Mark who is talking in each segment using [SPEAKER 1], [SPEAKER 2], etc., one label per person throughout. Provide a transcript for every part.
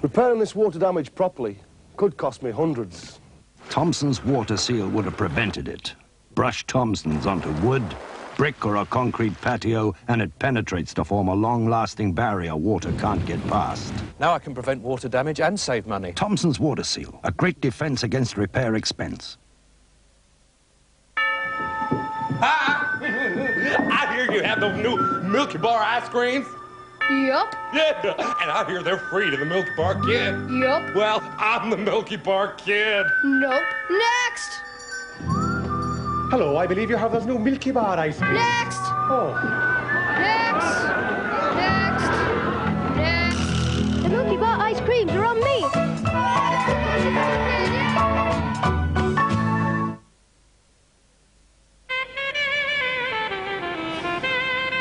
[SPEAKER 1] Repairing this water damage properly could cost me hundreds.
[SPEAKER 2] Thompson's water seal would have prevented it. Brush Thompson's onto wood, brick or a concrete patio, and it penetrates to form a long-lasting barrier water can't get past.
[SPEAKER 3] Now I can prevent water damage and save money.
[SPEAKER 2] Thompson's water seal, a great defense against repair expense.
[SPEAKER 4] I hear you have those new Milky Bar ice creams.
[SPEAKER 5] Yup.
[SPEAKER 4] Yeah, and I hear they're free to the Milky Bar Kid.
[SPEAKER 5] Yup.
[SPEAKER 4] Well, I'm the Milky Bar Kid.
[SPEAKER 5] Nope. Next!
[SPEAKER 6] Hello, I believe you have those new Milky Bar ice cream.
[SPEAKER 5] Next!
[SPEAKER 6] Oh.
[SPEAKER 5] Next! Next! Next! The Milky Bar ice creams are on me!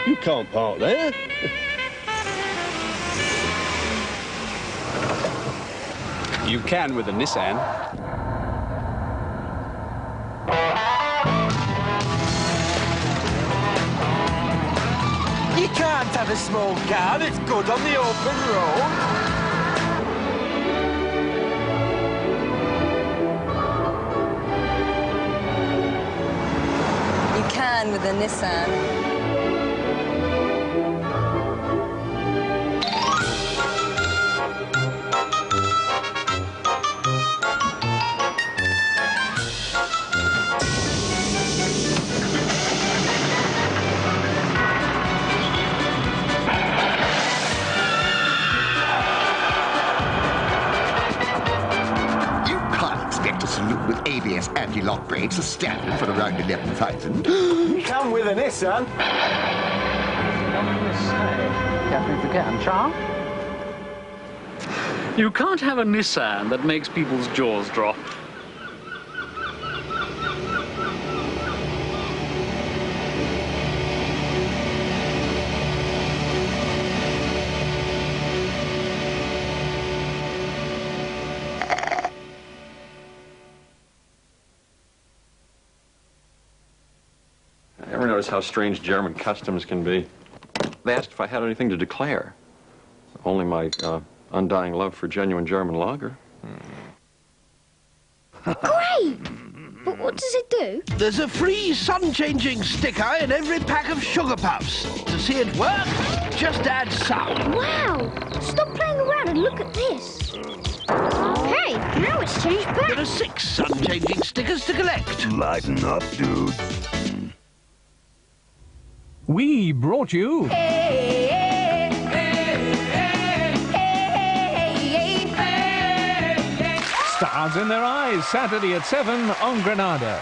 [SPEAKER 1] You can't park there.
[SPEAKER 7] You can with a Nissan.
[SPEAKER 8] You can't have a small car that's good on the open road.
[SPEAKER 9] You can with a Nissan.
[SPEAKER 10] To salute with ABS anti-lock brakes, a standard for around 11,000.
[SPEAKER 6] Come with a Nissan.
[SPEAKER 7] You can't have a Nissan that makes people's jaws drop.
[SPEAKER 11] Ever notice how strange German customs can be? They asked if I had anything to declare. Only my undying love for genuine German lager.
[SPEAKER 5] Great! But what does it do?
[SPEAKER 8] There's a free sun-changing sticker in every pack of Sugar Puffs. To see it work, just add some.
[SPEAKER 5] Wow! Stop playing around and look at this. Hey, now it's changed back.
[SPEAKER 8] There are 6 sun-changing stickers to collect.
[SPEAKER 2] Lighten up, dude.
[SPEAKER 12] We brought you... Stars in Their Eyes, Saturday at 7 on Granada.